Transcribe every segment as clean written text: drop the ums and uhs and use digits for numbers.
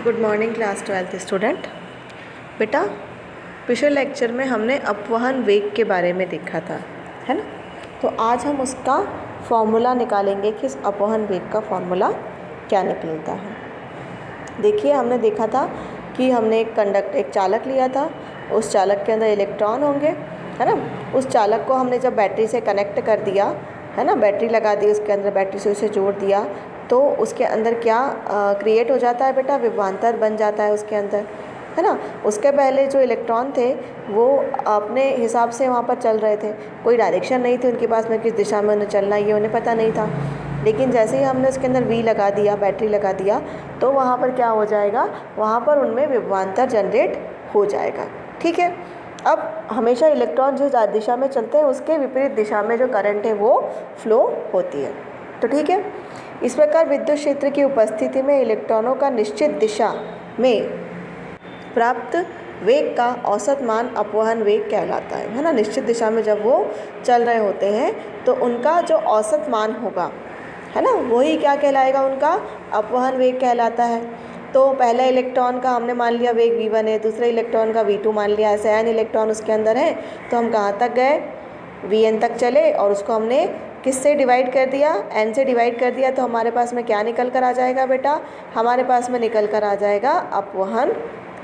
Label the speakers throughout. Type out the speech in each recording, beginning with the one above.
Speaker 1: Good morning class 12th student. बेटा पिछले lecture में हमने अपवहन वेग के बारे में देखा था, है ना। तो आज हम उसका फॉर्मूला निकालेंगे कि इस अपवहन वेग का फॉर्मूला क्या निकलता है। देखिए, हमने देखा था कि हमने एक चालक लिया था, उस चालक के अंदर इलेक्ट्रॉन होंगे, है ना। उस चालक को हमने जब बैटरी से कनेक्ट कर दिया, है ना, बैटरी लगा दी उसके अंदर, बैटरी से उसे जोड़ दिया, तो उसके अंदर क्या क्रिएट हो जाता है बेटा, विभवांतर बन जाता है उसके अंदर, है ना। उसके पहले जो इलेक्ट्रॉन थे वो अपने हिसाब से वहाँ पर चल रहे थे, कोई डायरेक्शन नहीं थी उनके पास में किस दिशा में उन्हें चलना, ये उन्हें पता नहीं था। लेकिन जैसे ही हमने उसके अंदर वी लगा दिया, बैटरी लगा दिया, तो वहाँ पर क्या हो जाएगा, वहाँ पर उनमें विभवांतर जनरेट हो जाएगा। ठीक है। अब हमेशा इलेक्ट्रॉन जिस दिशा में चलते हैं उसके विपरीत दिशा में जो करंट है वो फ्लो होती है। तो ठीक है, इस प्रकार विद्युत क्षेत्र की उपस्थिति में इलेक्ट्रॉनों का निश्चित दिशा में प्राप्त वेग का औसत मान अपवहन वेग कहलाता है ना। निश्चित दिशा में जब वो चल रहे होते हैं तो उनका जो औसत मान होगा, है ना, वही क्या कहलाएगा, उनका अपवहन वेग कहलाता है। तो पहला इलेक्ट्रॉन का हमने मान लिया वेग v1 है, दूसरे इलेक्ट्रॉन का v2 मान लिया, ऐसे n इलेक्ट्रॉन उसके अंदर है, तो हम कहाँ तक गए, vn तक चले और उसको हमने किससे डिवाइड कर दिया, n से डिवाइड कर दिया। तो हमारे पास में क्या निकल कर आ जाएगा बेटा, हमारे पास में निकल कर आ जाएगा अपवहन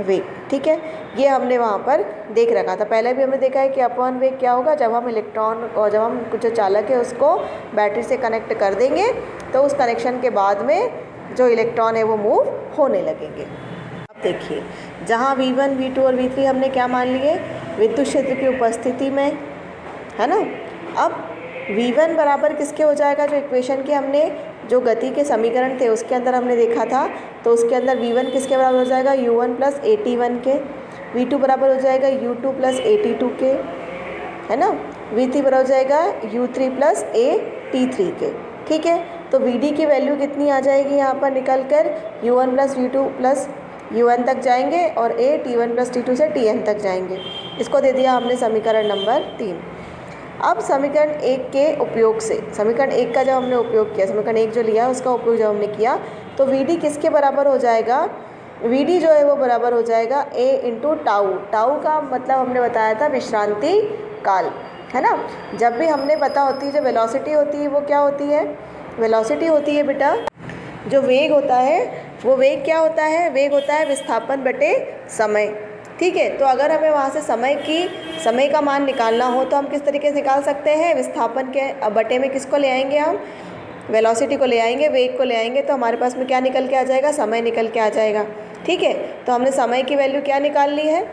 Speaker 1: वेग। ठीक है, ये हमने वहाँ पर देख रखा था। पहले भी हमने देखा है कि अपवहन वेग क्या होगा, जब हम इलेक्ट्रॉन और जब हम जो चालक है उसको बैटरी से कनेक्ट कर देंगे तो उस कनेक्शन के बाद में जो इलेक्ट्रॉन है वो मूव होने लगेंगे। अब देखिए, जहाँ v1, v2 और v3 हमने क्या मान लिए, विद्युत क्षेत्र की उपस्थिति में, है ना। अब v1 बराबर किसके हो जाएगा, जो इक्वेशन के हमने जो गति के समीकरण थे उसके अंदर हमने देखा था, तो उसके अंदर v1 किसके बराबर हो जाएगा, u1 प्लस at1 के, v2 बराबर हो जाएगा u2 प्लस at2 के, है ना, v3 बराबर हो जाएगा u3 प्लस at3 के। ठीक है, तो vd की वैल्यू कितनी आ जाएगी यहाँ पर निकल कर, u1 plus v2 plus u1 तक जाएंगे और t1 प्लस t2 से tn तक जाएंगे। इसको दे दिया हमने समीकरण नंबर 3। अब समीकरण 1 के उपयोग से, समीकरण 1 का जब हमने उपयोग किया, समीकरण 1 जो लिया उसका उपयोग जब हमने किया, तो vd किसके बराबर हो जाएगा, vd जो है वो बराबर हो जाएगा a इंटू टाउ। टाउ का मतलब हमने बताया था विश्रांति काल, है ना। जब भी हमने पता होती है जो वेलोसिटी होती है वो क्या होती है, वेलोसिटी होती है बेटा, जो वेग होता है वो वेग क्या होता है, वेग होता है विस्थापन बटे समय। ठीक है, तो अगर हमें वहाँ से समय का मान निकालना हो तो हम किस तरीके से निकाल सकते हैं, विस्थापन के बटे में किसको ले आएंगे, हम वेलोसिटी को ले आएंगे, वेग को ले आएंगे, तो हमारे पास में क्या निकल के आ जाएगा, समय निकल के आ जाएगा। ठीक है, तो हमने समय की वैल्यू क्या निकाल ली है,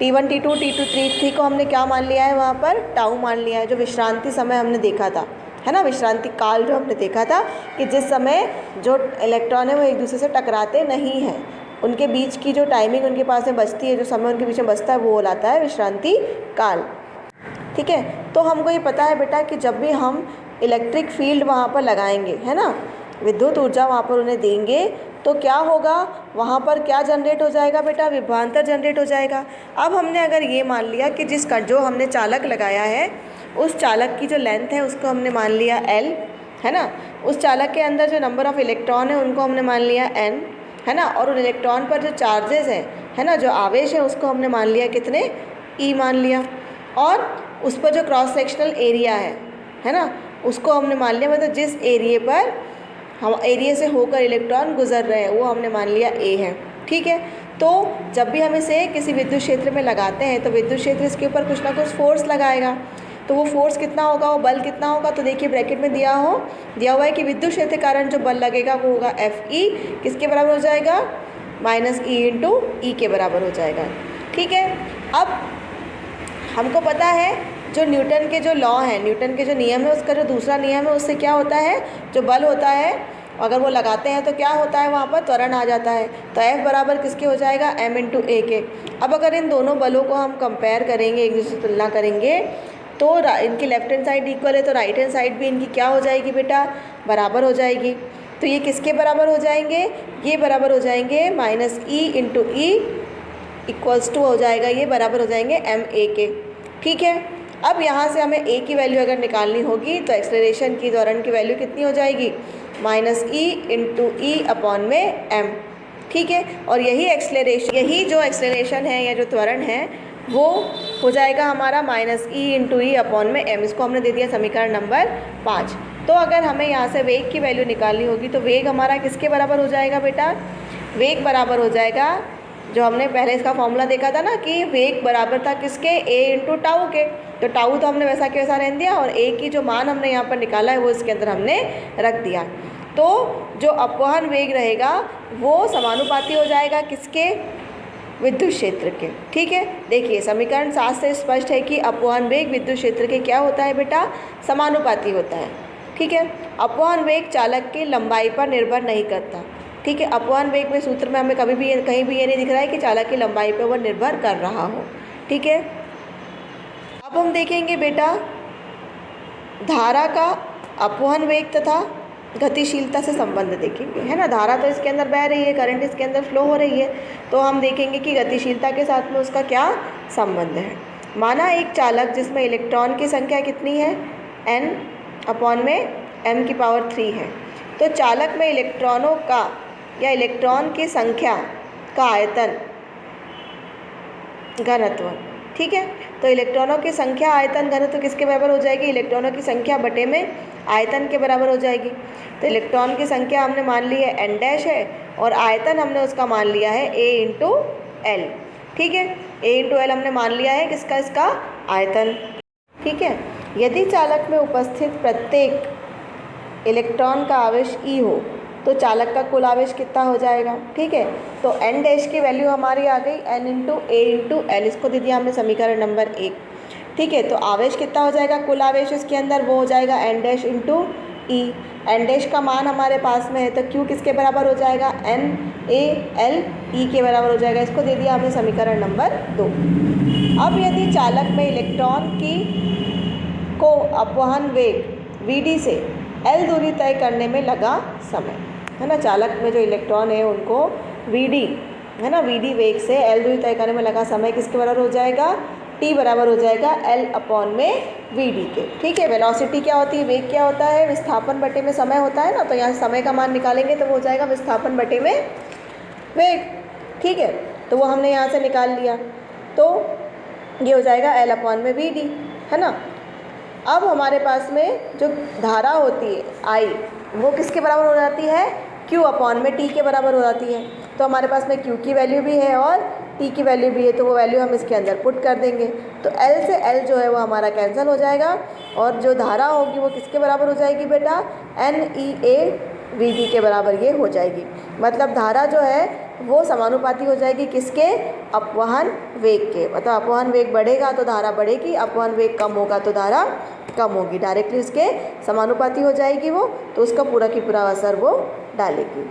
Speaker 1: t1 t2 t2 t3 को हमने क्या मान लिया है, वहाँ पर टाउ मान लिया है, जो विश्रांति समय हमने देखा था, है ना, विश्रांति काल जो हमने देखा था कि जिस समय जो इलेक्ट्रॉन है वो एक दूसरे से टकराते नहीं हैं, उनके बीच की जो टाइमिंग उनके पास में बचती है, जो समय उनके बीच में बचता है, वो कहलाता है विश्रांति काल। ठीक है, तो हमको ये पता है बेटा कि जब भी हम इलेक्ट्रिक फील्ड वहाँ पर लगाएंगे, है ना, विद्युत ऊर्जा वहाँ पर उन्हें देंगे, तो क्या होगा, वहाँ पर क्या जनरेट हो जाएगा बेटा, विभवांतर जनरेट हो जाएगा। अब हमने अगर ये मान लिया कि जो हमने चालक लगाया है उस चालक की जो लेंथ है उसको हमने मान लिया l, है ना, उस चालक के अंदर जो नंबर ऑफ़ इलेक्ट्रॉन है उनको हमने मान लिया n, है ना, और उन इलेक्ट्रॉन पर जो चार्जेस हैं, है ना, जो आवेश है उसको हमने मान लिया कितने, e मान लिया, और उस पर जो क्रॉस सेक्शनल एरिया है ना, उसको हमने मान लिया, मतलब जिस एरिए पर हम एरिया से होकर इलेक्ट्रॉन गुजर रहे हैं वो हमने मान लिया a है। ठीक है, तो जब भी हम इसे किसी विद्युत क्षेत्र में लगाते हैं तो विद्युत क्षेत्र इसके ऊपर कुछ ना कुछ फोर्स लगाएगा, तो वो फोर्स कितना होगा, वो बल कितना होगा, तो देखिए ब्रैकेट में दिया हुआ है कि विद्युत क्षेत्र के कारण जो बल लगेगा वो होगा Fe, किसके बराबर हो जाएगा, माइनस E इंटू ई के बराबर हो जाएगा। ठीक है, अब हमको पता है जो न्यूटन के जो लॉ है, न्यूटन के जो नियम है, उसका जो दूसरा नियम है उससे क्या होता है, जो बल होता है अगर वो लगाते हैं तो क्या होता है, वहाँ पर त्वरण आ जाता है, तो F बराबर किसके हो जाएगा, m इंटू ए के। अब अगर इन दोनों बलों को हम कंपेयर करेंगे, एक दूसरे से तुलना करेंगे, तो इनकी लेफ्ट हैंड साइड इक्वल है तो राइट हैंड साइड भी इनकी क्या हो जाएगी बेटा, बराबर हो जाएगी। तो ये किसके बराबर हो जाएंगे, ये बराबर हो जाएंगे minus E into E equals to हो जाएगा, ये बराबर हो जाएंगे एम ए के। ठीक है, अब यहाँ से हमें ए की वैल्यू अगर निकालनी होगी तो एक्सेलरेशन की त्वरण की वैल्यू कितनी हो जाएगी, माइनस ई इंटू ई अपॉन में एम, ठीक है। और यही जो एक्सेलरेशन है या जो त्वरण है वो हो जाएगा हमारा -e/e/m। इसको हमने दे दिया समीकरण नंबर 5। तो अगर हमें यहाँ से वेग की वैल्यू निकालनी होगी तो वेग हमारा किसके बराबर हो जाएगा बेटा? वेग बराबर हो जाएगा, जो हमने पहले इसका फॉर्मूला देखा था ना कि वेग बराबर था किसके? a/टाउ के। तो टाउ तो हमने वैसा के वैसा रहने दिया और a की जो मान हमने यहाँ पर निकाला है वो इसके अंदर हमने रख दिया। तो जो अपवहन वेग रहेगा वो समानुपाती हो जाएगा किसके? विद्युत क्षेत्र के। ठीक है, देखिए समीकरण 7 से स्पष्ट है कि अपवहन वेग विद्युत क्षेत्र के क्या होता है बेटा? समानुपाती होता है। ठीक है, अपवहन वेग चालक की लंबाई पर निर्भर नहीं करता। ठीक है, अपवहन वेग में सूत्र में हमें कभी भी कहीं भी ये नहीं दिख रहा है कि चालक की लंबाई पर वह निर्भर कर रहा हो। ठीक है, अब हम देखेंगे बेटा धारा का अपवहन वेग तथा गतिशीलता से संबंध देखेंगे, है ना। धारा तो इसके अंदर बह रही है, करंट इसके अंदर फ्लो हो रही है, तो हम देखेंगे कि गतिशीलता के साथ में उसका क्या संबंध है। माना एक चालक जिसमें इलेक्ट्रॉन की संख्या कितनी है? n/m³ है। तो चालक में इलेक्ट्रॉनों का या इलेक्ट्रॉन की संख्या का आयतन घनत्व, ठीक है। तो इलेक्ट्रॉनों की संख्या आयतन घनत्व किसके बराबर हो जाएगी? इलेक्ट्रॉनों की संख्या बटे में आयतन के बराबर हो जाएगी। तो इलेक्ट्रॉन की संख्या हमने मान ली है n' है और आयतन हमने उसका मान लिया है a/l। ठीक है, a/l हमने मान लिया है किसका? इसका आयतन। ठीक है, यदि चालक में उपस्थित प्रत्येक इलेक्ट्रॉन का आवेश e हो तो चालक का कुल आवेश कितना हो जाएगा? ठीक है, तो n' की वैल्यू हमारी आ गई n/a/l, इसको दे दिया हमने समीकरण नंबर 1। ठीक है, तो आवेश कितना हो जाएगा? कुल आवेश इसके अंदर वो हो जाएगा n'/e। n' का मान हमारे पास में है तो q किसके बराबर हो जाएगा? NaLe के बराबर हो जाएगा, इसको दे दिया हमने समीकरण नंबर 2। अब यदि चालक में इलेक्ट्रॉन को अपवहन वेग Vd से L दूरी तय करने में लगा समय, है ना, चालक में जो इलेक्ट्रॉन है उनको Vd, है ना, Vd वेग से L दूरी तय करने में लगा समय किसके बराबर हो जाएगा? T बराबर हो जाएगा L/Vd के। ठीक है, वेलोसिटी क्या होती है? वेग क्या होता है? विस्थापन बटे में समय होता है ना, तो यहाँ समय का मान निकालेंगे तो वो हो जाएगा विस्थापन बटे में वेग। ठीक है, तो वो हमने यहाँ से निकाल लिया, तो ये हो जाएगा L/Vd, है ना। अब हमारे पास में जो धारा होती है I, वो किसके बराबर हो जाती है? Q/T के बराबर हो जाती है। तो हमारे पास में Q की वैल्यू भी है और T की वैल्यू भी है, तो वो वैल्यू हम इसके अंदर पुट कर देंगे। तो L से L जो है वो हमारा कैंसिल हो जाएगा और जो धारा होगी वो किसके बराबर हो जाएगी बेटा? NeaVd के बराबर ये हो जाएगी। मतलब धारा जो है वो समानुपाती हो जाएगी किसके? अपवहन वेग के। मतलब अपवहन वेग बढ़ेगा तो धारा बढ़ेगी, अपवहन वेग कम होगा तो धारा कम होगी, डायरेक्टली उसके समानुपाती हो जाएगी वो, तो उसका पूरा की पूरा असर वो डालेगी।